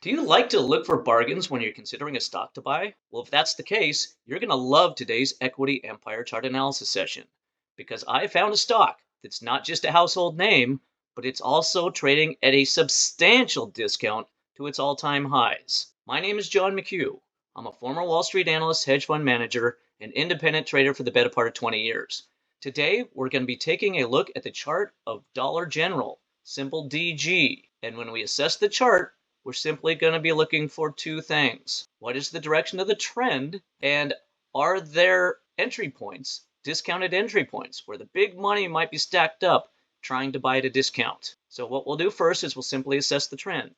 Do you like to look for bargains when you're considering a stock to buy? Well, if that's the case, you're going to love today's Equity Empire chart analysis session because I found a stock that's not just a household name, but it's also trading at a substantial discount to its all-time highs. My name is John McHugh. I'm a former Wall Street analyst, hedge fund manager, and independent trader for the better part of 20 years. Today, we're going to be taking a look at the chart of Dollar General, symbol DG. And when we assess the chart, we're simply going to be looking for two things. What is the direction of the trend? And are there entry points, discounted entry points, where the big money might be stacked up trying to buy at a discount? So what we'll do first is we'll simply assess the trend.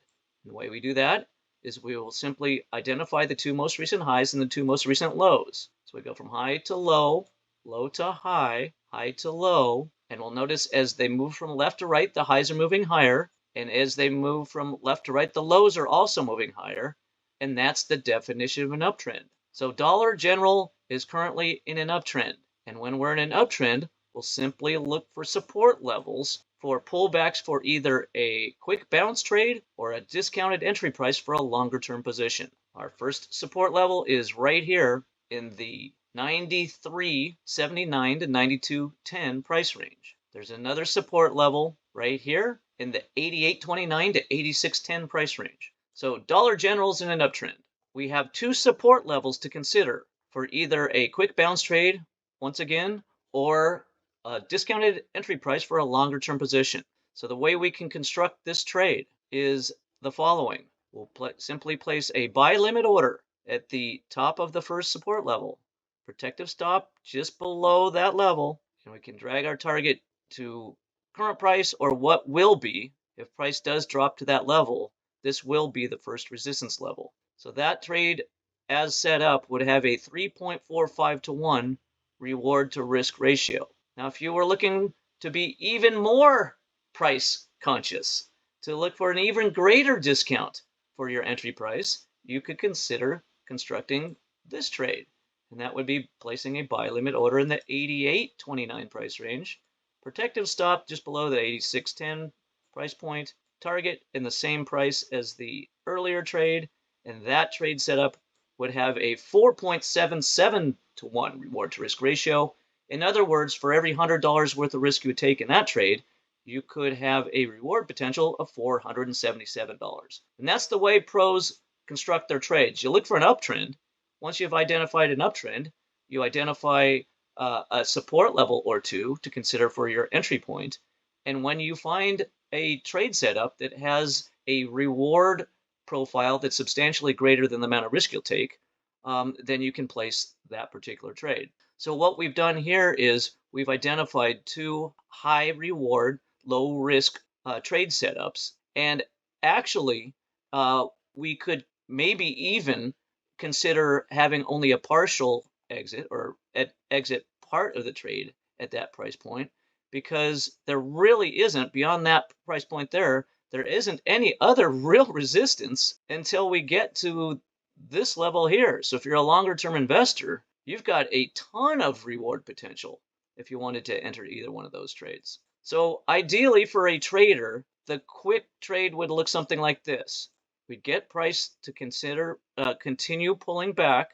And the way we do that is we will simply identify the two most recent highs and the two most recent lows. So we go from high to low, low to high, high to low, and we'll notice as they move from left to right, the highs are moving higher. And as they move from left to right, the lows are also moving higher. And that's the definition of an uptrend. So Dollar General is currently in an uptrend. And when we're in an uptrend, we'll simply look for support levels for pullbacks for either a quick bounce trade or a discounted entry price for a longer term position. Our first support level is right here in the 93.79 to 92.10 price range. There's another support level right here in the 88.29 to 86.10 price range. So Dollar General's in an uptrend. We have two support levels to consider for either a quick bounce trade, once again, or a discounted entry price for a longer term position. So the way we can construct this trade is the following. We'll simply place a buy limit order at the top of the first support level. Protective stop just below that level, and we can drag our target to current price or what will be. If price does drop to that level, this will be the first resistance level. So that trade as set up would have a 3.45 to 1 reward to risk ratio. Now, if you were looking to be even more price conscious, to look for an even greater discount for your entry price, you could consider constructing this trade. And that would be placing a buy limit order in the 88.29 price range, protective stop just below the 86.10 price point, target in the same price as the earlier trade, and that trade setup would have a 4.77 to 1 reward to risk ratio. In other words, for every $100 worth of risk you would take in that trade, you could have a reward potential of $477. And that's the way pros construct their trades. You look for an uptrend. Once you've identified an uptrend, you identify a support level or two to consider for your entry point. And when you find a trade setup that has a reward profile that's substantially greater than the amount of risk you'll take, then you can place that particular trade. So what we've done here is we've identified two high reward, low risk trade setups. And actually, we could maybe even consider having only a partial exit or exit part of the trade at that price point, because there really isn't, beyond that price point there isn't any other real resistance until we get to this level here. So if you're a longer term investor, you've got a ton of reward potential if you wanted to enter either one of those trades. So ideally for a trader, the quick trade would look something like this. We'd get price to consider continue pulling back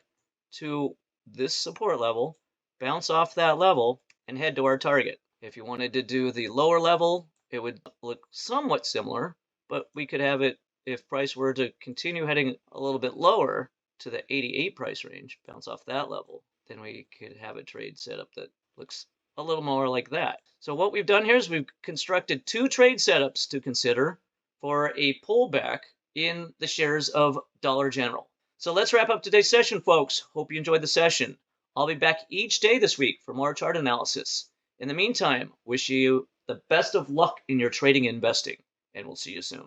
to this support level, bounce off that level, and head to our target. If you wanted to do the lower level, it would look somewhat similar, but we could have it, if price were to continue heading a little bit lower to the 88 price range, bounce off that level, then we could have a trade setup that looks a little more like that. So what we've done here is we've constructed two trade setups to consider for a pullback in the shares of Dollar General. So let's wrap up today's session, folks. Hope you enjoyed the session. I'll be back each day this week for more chart analysis. In the meantime, wish you the best of luck in your trading and investing, and we'll see you soon.